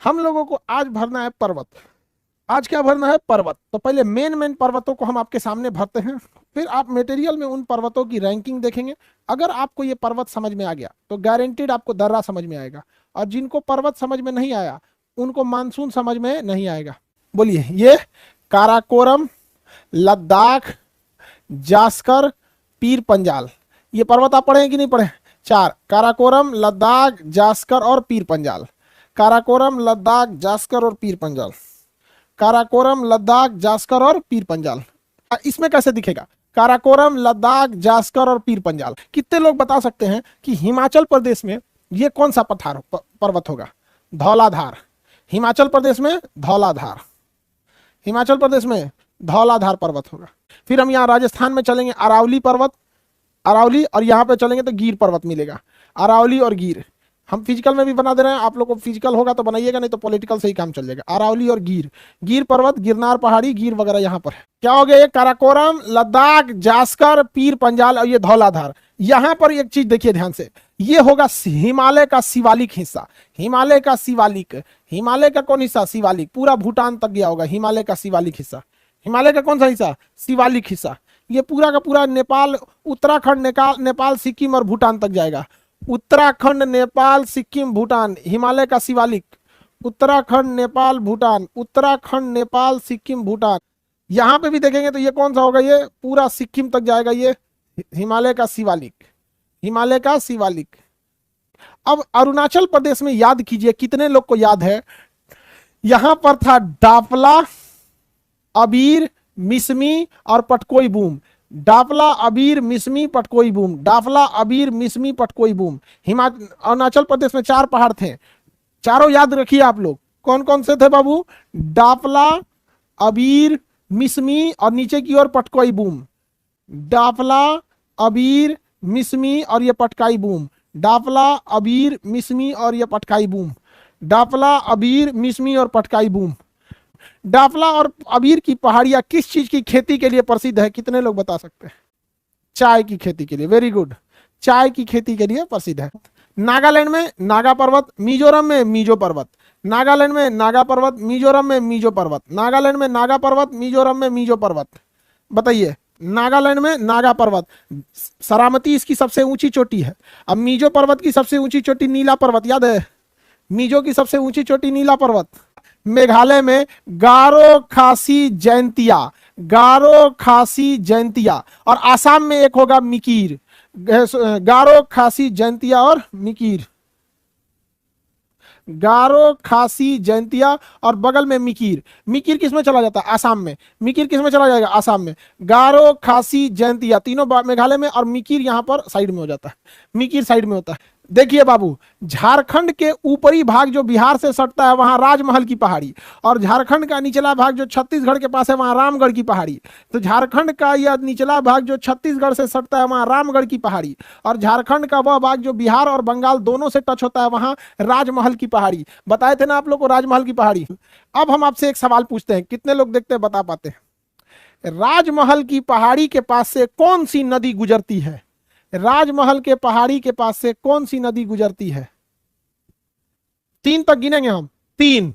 हम लोगों को आज भरना है पर्वत। आज क्या भरना है? पर्वत। तो पहले मेन पर्वतों को हम आपके सामने भरते हैं, फिर आप मटेरियल में उन पर्वतों की रैंकिंग देखेंगे। अगर आपको ये पर्वत समझ में आ गया तो गारंटीड आपको दर्रा समझ में आएगा, और जिनको पर्वत समझ में नहीं आया उनको मानसून समझ में नहीं आएगा। बोलिए, ये काराकोरम, लद्दाख, जास्कर, पीर पंजाल, ये पर्वत आप पढ़े हैं कि नहीं पढ़े? चार, काराकोरम, लद्दाख, जास्कर और पीर पंजाल। काराकोरम, लद्दाख, जास्कर और पीर पंजाल। काराकोरम, लद्दाख, जास्कर और पीर पंजाल। इसमें कैसे दिखेगा? काराकोरम, लद्दाख, जास्कर और पीर पंजाल। कितने लोग बता सकते हैं कि हिमाचल प्रदेश में ये कौन सा पठार पर्वत होगा? धौलाधार। हिमाचल प्रदेश में धौलाधार, हिमाचल प्रदेश में धौलाधार पर्वत होगा। फिर हम यहाँ राजस्थान में चलेंगे, अरावली पर्वत, अरावली, और यहाँ पे चलेंगे तो गिर पर्वत मिलेगा। अरावली और गिर हम फिजिकल में भी बना दे रहे हैं, आप लोग को फिजिकल होगा तो बनाइएगा, नहीं तो पॉलिटिकल से ही काम चल जाएगा। अरावली और गिर, गिर पर्वत, गिरनार पहाड़ी, गिर वगैरह यहाँ पर है। क्या हो गया? ये काराकोरम, लद्दाख, जास्कर, पीर पंजाल और ये धौलाधार। यहाँ पर एक चीज देखिए ध्यान से, ये होगा हिमालय का शिवालिक हिस्सा। हिमालय का शिवालिक, हिमालय का कौन हिस्सा? शिवालिक। पूरा भूटान तक गया होगा हिमालय का शिवालिक हिस्सा। हिमालय का कौन सा हिस्सा? शिवालिक हिस्सा। ये पूरा का पूरा नेपाल, उत्तराखंड, नेपाल, सिक्किम और भूटान तक जाएगा। उत्तराखंड, नेपाल, सिक्किम, भूटान, हिमालय का शिवालिक। उत्तराखंड, नेपाल, भूटान, उत्तराखंड, नेपाल, सिक्किम, भूटान। यहां पे भी देखेंगे तो ये कौन सा होगा? ये पूरा सिक्किम तक जाएगा, ये हिमालय का शिवालिक, हिमालय का शिवालिक। अब अरुणाचल प्रदेश में याद कीजिए, कितने लोग को याद है? यहां पर था डापला, अबीर, मिसमी और पटकोई बूम। डाफला, अबीर, मिसमी, पटकोई बूम। डाफला, अबीर, मिसमी, पटकोई बूम। अरुणाचल प्रदेश में चार पहाड़ थे, चारों याद रखिए आप लोग। कौन कौन से थे बाबू? डाफला, अबीर, मिसमी और नीचे की ओर पटकोई बूम। डाफला, अबीर, मिसमी और ये पटकाई बूम। डाफला, अबीर, मिसमी और ये पटकाई बूम। डाफला, अबीर, मिसमी और पटकाई बूम। डाफला और अबीर की पहाड़ियां किस चीज की खेती के लिए प्रसिद्ध है? कितने लोग बता सकते हैं? चाय की खेती के लिए। वेरी गुड, चाय की खेती के लिए प्रसिद्ध है। नागालैंड में नागा पर्वत, मिजोरम में मिजो पर्वत। नागालैंड में नागा पर्वत, मिजोरम में मिजो पर्वत। नागालैंड में नागा पर्वत, मिजोरम में मिजो पर्वत। बताइए, नागालैंड में नागा पर्वत, सरामती इसकी सबसे ऊंची चोटी है। अब मिजो पर्वत की सबसे ऊंची चोटी नीला पर्वत, याद है? मिजो की सबसे ऊंची चोटी नीला पर्वत। मेघालय में गारो खासी जयंतिया, गारो खासी जयंतिया। और आसाम में एक होगा मिकीर। गारो खासी जयंतिया और मिकीर, गारो खासी जयंतिया और बगल में मिकीर। मिकीर किस में चला जाता है? आसाम में। मिकीर किस में चला जाएगा? आसाम में। गारो खासी जयंतिया तीनों मेघालय में, और मिकीर यहां पर साइड में हो जाता है। मिकीर साइड में होता है। देखिए बाबू, झारखंड के ऊपरी भाग जो बिहार से सटता है वहां राजमहल की पहाड़ी, और झारखंड का निचला भाग जो छत्तीसगढ़ के पास है वहां रामगढ़ की पहाड़ी। तो झारखंड का यह निचला भाग जो छत्तीसगढ़ से सटता है वहां रामगढ़ की पहाड़ी, और झारखंड का वह भाग जो बिहार और बंगाल दोनों से टच होता है वहां राजमहल की पहाड़ी। बताए थे ना आप लोग को राजमहल की पहाड़ी। अब हम आपसे एक सवाल पूछते हैं, कितने लोग देखते हैं बता पाते हैं? राजमहल की पहाड़ी के पास से कौन सी नदी गुजरती है? राजमहल के पहाड़ी के पास से कौन सी नदी गुजरती है? तीन तक गिनेंगे हम। तीन,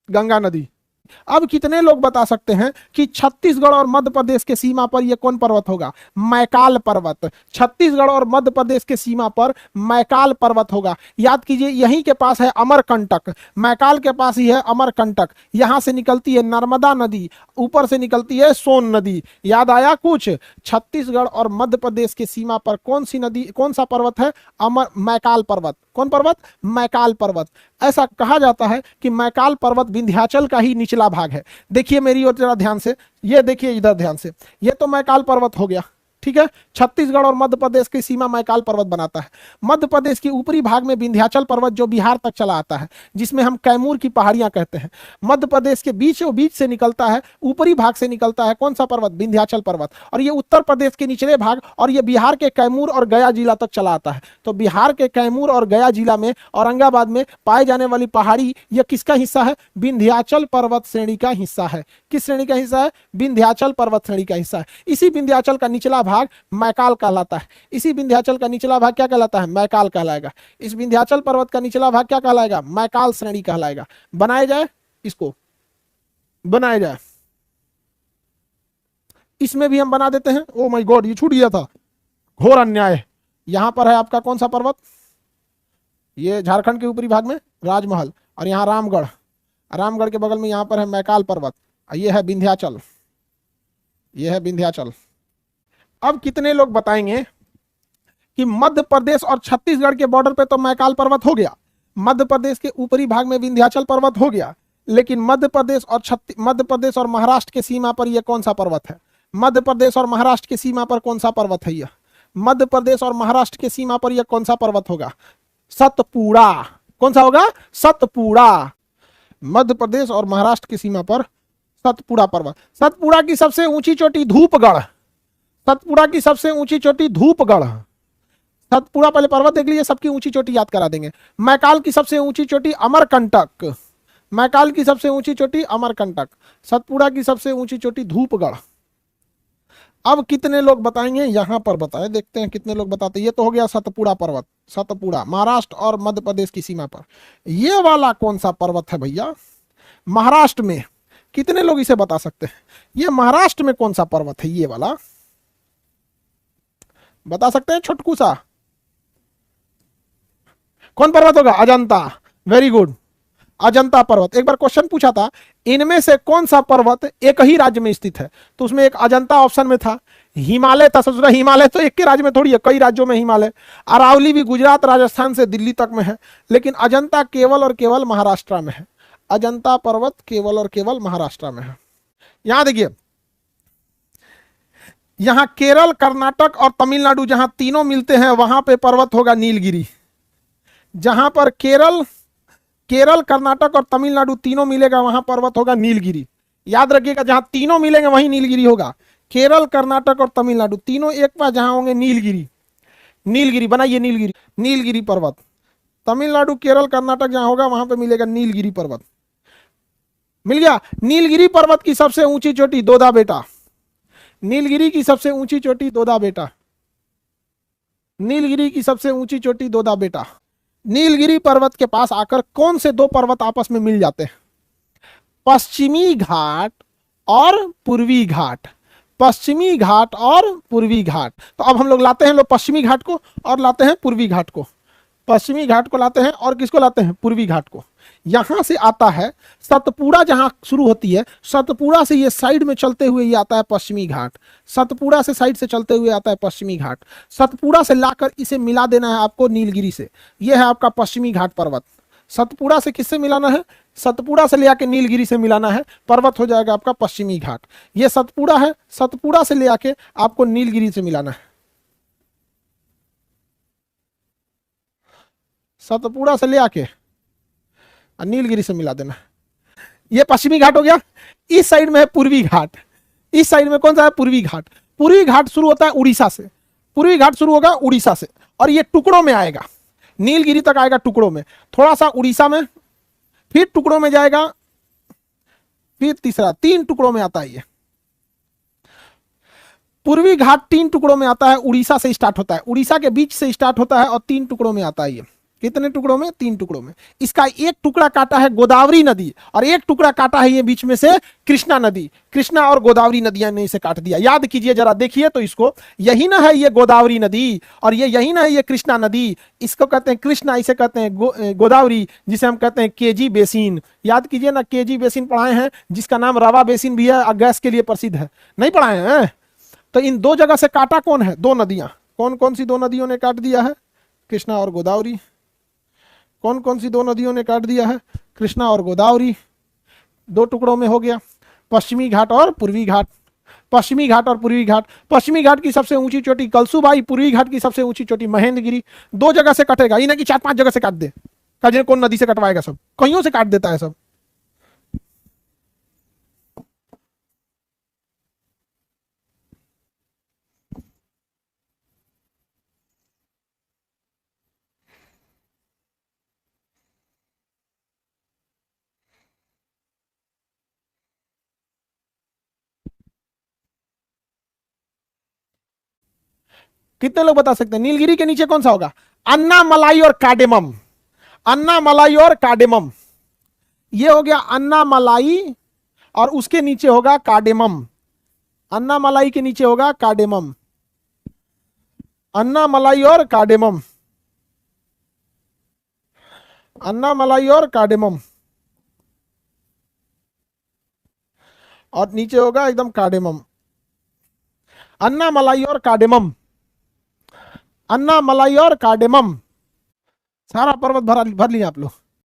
गंगा नदी। अब कितने लोग बता सकते हैं कि छत्तीसगढ़ और मध्य प्रदेश के सीमा पर यह कौन पर्वत होगा? मैकाल पर्वत। छत्तीसगढ़ और मध्य प्रदेश के सीमा पर मैकाल पर्वत होगा। याद कीजिए, यहीं के पास है अमरकंटक, मैकाल के पास ही है अमरकंटक। यहां से निकलती है नर्मदा नदी, ऊपर से निकलती है सोन नदी। याद आया कुछ? छत्तीसगढ़ और मध्य प्रदेश के सीमा पर कौन सी नदी, कौन सा पर्वत है? मैकाल पर्वत। कौन पर्वत? मैकाल पर्वत। ऐसा कहा जाता है कि मैकाल पर्वत विंध्याचल का ही निचला भाग है। देखिए मेरी ओर जरा ध्यान से, ये देखिए इधर ध्यान से, ये तो मैकाल पर्वत हो गया, ठीक है। छत्तीसगढ़ और मध्य प्रदेश की सीमा मैकाल पर्वत बनाता है। मध्य प्रदेश के ऊपरी भाग में विंध्याचल पर्वत जो बिहार तक चला आता है, जिसमें हम कैमूर की पहाड़ियां कहते हैं। मध्य प्रदेश के बीच से निकलता है, ऊपरी भाग से निकलता है कौन सा पर्वत? विंध्याचल पर्वत। और ये उत्तर प्रदेश के निचले भाग और ये बिहार के कैमूर और गया जिला तक चला आता है। तो बिहार के कैमूर और गया जिला में, औरंगाबाद में पाए जाने वाली पहाड़ी, यह किसका हिस्सा है? विंध्याचल पर्वत श्रेणी का हिस्सा है। किस श्रेणी का हिस्सा है? विंध्याचल पर्वत श्रेणी का हिस्सा है। इसी विंध्याचल का निचला भाग मैकाल कहलाता है। इसी विंध्याचल का निचला भाग क्या कहलाता है? मैकाल कहलाएगा। इस विंध्याचल पर्वत का निचला भाग क्या कहलाएगा? मैकाल श्रेणी कहलाएगा। बनाया जाए, इसको बनाया जाए, इसमें भी हम बना देते हैं। ओ माय गॉड, ये छूट गया था, घोर अन्याय। यहां पर है आपका कौन सा पर्वत? ये झारखंड के ऊपरी भाग में राजमहल, और यहाँ रामगढ़, रामगढ़ के बगल में यहाँ पर है मैकाल पर्वत, ये है विंध्याचल, ये है विंध्याचल। अब कितने लोग बताएंगे कि मध्य प्रदेश और छत्तीसगढ़ के बॉर्डर पे तो मैकाल पर्वत हो गया, मध्य प्रदेश के ऊपरी भाग में विंध्याचल पर्वत हो गया, लेकिन मध्य प्रदेश और महाराष्ट्र के सीमा पर यह कौन सा पर्वत है? मध्य प्रदेश और महाराष्ट्र की सीमा पर कौन सा पर्वत है यह? मध्य प्रदेश और महाराष्ट्र की सीमा पर यह कौन सा पर्वत होगा? सतपुड़ा। कौन सा होगा? सतपुड़ा। मध्य प्रदेश और महाराष्ट्र की सीमा पर सतपुड़ा पर्वत। सतपुड़ा की सबसे ऊंची चोटी धूपगढ़, सतपुड़ा की सबसे ऊंची चोटी धूपगढ़। सतपुड़ा पहले पर्वत देख लीजिए, सबकी ऊंची चोटी याद करा देंगे। मैकाल की सबसे ऊंची चोटी अमरकंटक, मैकाल की सबसे ऊंची चोटी अमरकंटक। सतपुड़ा की सबसे ऊंची चोटी धूपगढ़। अब कितने लोग बताएंगे, यहां पर बताएं, देखते हैं कितने लोग बताते हैं। ये तो हो गया सतपुड़ा पर्वत, सतपुड़ा महाराष्ट्र और मध्य प्रदेश की सीमा पर। ये वाला कौन सा पर्वत है भैया? महाराष्ट्र में। कितने लोग इसे बता सकते हैं? ये महाराष्ट्र में कौन सा पर्वत है? ये वाला बता सकते हैं? छोटकू सा कौन पर्वत होगा? अजंता। वेरी गुड, अजंता पर्वत। एक बार क्वेश्चन पूछा था, इनमें से कौन सा पर्वत एक ही राज्य में स्थित है? तो उसमें एक अजंता ऑप्शन में था, हिमालय था। सोच रहा हिमालय तो एक के राज्य में थोड़ी है, कई राज्यों में हिमालय। अरावली भी गुजरात राजस्थान से दिल्ली तक में है, लेकिन अजंता केवल और केवल महाराष्ट्र में है। अजंता पर्वत केवल और केवल महाराष्ट्र में है। यहां देखिए, यहां केरल, कर्नाटक और तमिलनाडु जहां तीनों मिलते हैं वहां पे पर्वत होगा नीलगिरी। जहां पर केरल, कर्नाटक और तमिलनाडु तीनों मिलेगा वहां पर्वत होगा नीलगिरी। याद रखिएगा, जहां तीनों मिलेंगे वहीं नीलगिरी होगा। केरल, कर्नाटक और तमिलनाडु तीनों एक पास जहां होंगे नीलगिरी। नीलगिरी बनाइए, नीलगिरी, नीलगिरी पर्वत। तमिलनाडु, केरल, कर्नाटक जहां होगा वहां पे मिलेगा नीलगिरी पर्वत। मिल गया। नीलगिरी पर्वत की सबसे ऊंची चोटी दोदा बेटा, नीलगिरी की सबसे ऊंची चोटी दोदा बेटा, नीलगिरी की सबसे ऊंची चोटी दोदा बेटा। नीलगिरी पर्वत के पास आकर कौन से दो पर्वत आपस में मिल जाते हैं? पश्चिमी घाट और पूर्वी घाट, पश्चिमी घाट और पूर्वी घाट। तो अब हम लोग लाते हैं पश्चिमी घाट को और लाते हैं पूर्वी घाट को। पश्चिमी घाट को लाते हैं और किसको लाते हैं? पूर्वी घाट को। यहां से आता है सतपुड़ा, जहां शुरू होती है सतपुड़ा से ये साइड में चलते हुए ये आता है पश्चिमी घाट। सतपुड़ा से साइड से चलते हुए आता है पश्चिमी घाट। सतपुड़ा से लाकर इसे मिला देना है आपको नीलगिरी से। यह है आपका पश्चिमी घाट पर्वत। सतपुड़ा से किससे मिलाना है? सतपुड़ा से ले आके नीलगिरी से मिलाना है, पर्वत हो जाएगा आपका पश्चिमी घाट। ये सतपुड़ा है, सतपुड़ा से ले आके आपको नीलगिरी से मिलाना है। सतपुड़ा से ले आके नीलगिरी से मिला देना। ये पश्चिमी घाट हो गया। इस साइड में है पूर्वी घाट। इस साइड में कौन सा है? पूर्वी घाट। पूर्वी घाट शुरू होता है उड़ीसा से, पूर्वी घाट शुरू होगा उड़ीसा से और ये टुकड़ों में आएगा, नीलगिरी तक आएगा टुकड़ों में, थोड़ा सा उड़ीसा में, फिर टुकड़ों में जाएगा, फिर तीसरा, तीन टुकड़ों में आता है ये। पूर्वी घाट तीन टुकड़ों में आता है, उड़ीसा से स्टार्ट होता है, उड़ीसा के बीच से स्टार्ट होता है और तीन टुकड़ों में आता है ये। कितने टुकड़ों में? तीन टुकड़ों में। इसका एक टुकड़ा काटा है गोदावरी नदी और एक टुकड़ा काटा है ये बीच में से कृष्णा नदी। कृष्णा और गोदावरी नदियां ने इसे काट दिया। याद कीजिए जरा, देखिए तो इसको, यही ना है ये गोदावरी नदी और ये यही ना है ये कृष्णा नदी। इसको कहते हैं कृष्णा, इसे कहते हैं गोदावरी, जिसे हम कहते हैं केजी बेसिन। याद कीजिए ना, केजी बेसिन पढ़ाए हैं, जिसका नाम रवा बेसिन भी है और गैस के लिए प्रसिद्ध है। नहीं पढ़ाए हैं? तो इन दो जगह से काटा कौन है? दो नदियां। कौन कौन सी दो नदियों ने काट दिया है? कृष्णा और गोदावरी। कौन कौन सी दो नदियों ने काट दिया है? कृष्णा और गोदावरी। दो टुकड़ों में हो गया, पश्चिमी घाट और पूर्वी घाट। पश्चिमी घाट और पूर्वी घाट। पश्चिमी घाट की सबसे ऊंची चोटी कलसूबाई, पूर्वी घाट की सबसे ऊंची चोटी महेंद्रगिरी। दो जगह से कटेगा, इन्हें कि चार पांच जगह से काट दे। कौन नदी से कटवाएगा? सब कहीं से काट देता है सब। कितने लोग बता सकते हैं? नीलगिरी के नीचे कौन सा होगा? अन्ना मलाई और कार्डेमम। अन्ना मलाई और कार्डेमम, ये हो गया अन्ना मलाई, और उसके नीचे होगा कार्डेमम। अन्ना मलाई के नीचे होगा कार्डेमम। अन्ना मलाई और कार्डेमम, अन्ना मलाई और कार्डेमम, और नीचे होगा एकदम कार्डेमम। अन्ना मलाई और कार्डेमम, अन्ना मलाई और कार्डेमम, सारा पर्वत भर भर लिया आप लोग।